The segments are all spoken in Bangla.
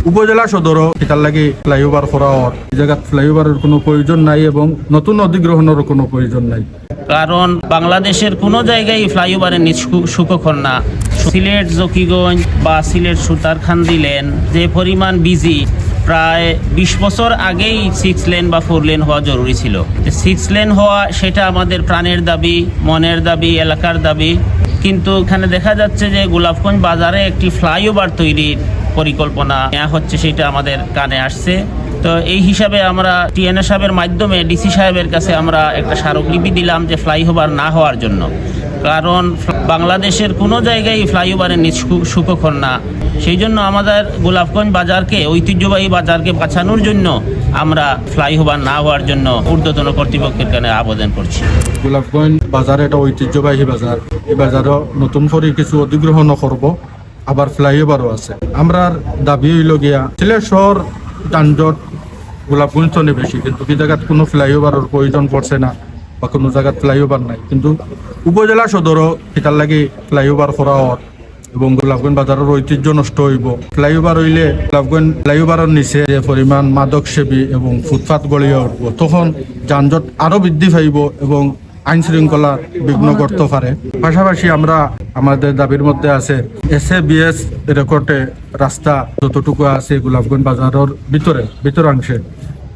উপজেলা সদরও এটার লাগে ফ্লাইওভার করা হওয়ার এই জায়গায় ফ্লাইওভারের কোনো প্রয়োজন নাই এবং নতুন অধিগ্রহণেরও কোনো প্রয়োজন নাই। কারণ বাংলাদেশের কোনো জায়গায় ফ্লাইওভারের নিচ সুখকর না। সিলেট জকিগঞ্জ বা সিলেট সুতারখান্দি লেন যে পরিমাণ বিজি, প্রায় 20 বছর আগেই 6 লেন বা 4 লেন হওয়া জরুরি ছিল। 6 লেন হওয়া সেটা আমাদের প্রাণের দাবি, মনের দাবি, এলাকার দাবি। কিন্তু এখানে দেখা যাচ্ছে যে গোলাপগঞ্জ বাজারে একটি ফ্লাইওভার তৈরির পরিকল্পনা নেওয়া হচ্ছে, সেটা আমাদের কানে আসছে। তো এই হিসাবে আমরা টিএনএ সাহেবের মাধ্যমে ডিসি সাহেবের কাছে আমরা একটা স্মারকলিপি দিলাম যে ফ্লাইওভার না হওয়ার জন্য। কারণ বাংলাদেশের কোনো জায়গায় ফ্লাইওভারের নিচ সুখকর না। সেই জন্য আমাদের গোলাপগঞ্জ বাজারকে, ঐতিহ্যবাহী বাজারকে বাঁচানোর জন্য আমরা ফ্লাইওভার না হওয়ার জন্য ঊর্ধ্বতন কর্তৃপক্ষের কাছে আবেদন করছি। গোলাপগঞ্জ বাজার এটা ঐতিহ্যবাহী বাজার, এই বাজারও নতুন করে কিছু অধিগ্রহণ করব, আবার ফ্লাইওভারও আছে। আমরা দাবি হইল গিয়া সিলেট শহর যানজট গোলাপগঞ্জ তো বেশি, কিন্তু কি জায়গাত কোনো ফ্লাইওভারের প্রয়োজন পড়ছে না বা কোনো জায়গাত ফ্লাইওভার নাই। কিন্তু উপজেলা সদরও এটার লাগে ফ্লাইওভার করা হওয়ার এবং গোলাপগঞ্জ বাজারের ঐতিহ্য নষ্ট হইব। ফ্লাইওভার হইলে গোলাপগঞ্জ ফ্লাইওভারের নিচে যে পরিমাণ মাদক সেবী এবং ফুটপাত গড়িয়ে উঠব, তখন যানজট আরো বৃদ্ধি পাইব এবং আইন শৃঙ্খলা বিঘ্ন করতে পারে। পাশাপাশি আমরা আমাদের দাবির মধ্যে আছে SABS রেকর্ডে রাস্তা যতটুকু আছে গোলাপগঞ্জ বাজারের ভিতরাংশে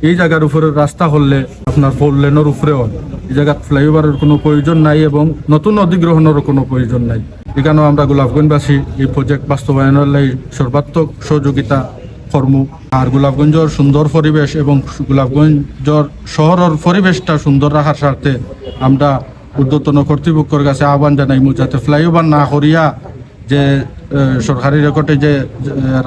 এই জায়গার উপরে রাস্তা হলে আপনার 4 লেনের উপরেও এই জায়গায় ফ্লাইওভারের কোনো প্রয়োজন নাই এবং নতুন অধিগ্রহণেরও কোনো প্রয়োজন নাই। এখানেও আমরা গোলাপগঞ্জবাসী এই প্রজেক্ট বাস্তবায়নের লাগে সর্বাত্মক সহযোগিতা কর্ম। আর গোলাপগঞ্জের সুন্দর পরিবেশ এবং গোলাপগঞ্জের শহরের পরিবেশটা সুন্দর রাখার স্বার্থে আমরা ঊর্ধ্বতন কর্তৃপক্ষের কাছে আহ্বান জানাইমু যাতে ফ্লাইওভার না করিয়া যে সরকারি রেকর্ডে যে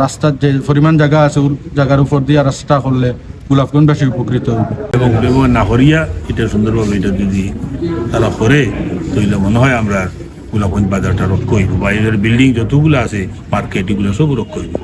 রাস্তার যে পরিমাণ জায়গা আছে জায়গার উপর দিয়ে রাস্তা করলে গোলাপগঞ্জবাসী উপকৃত হবে এবং ফ্লাইওভার না করিয়া এটা সুন্দরভাবে এটা যদি তারা করে তাহলে মনে হয় আমরা গোলাপগঞ্জ বাজারটা রক্ষা হইব, বাইরের বিল্ডিং যতগুলো আছে মার্কেট এগুলো সব রক্ষা হইব।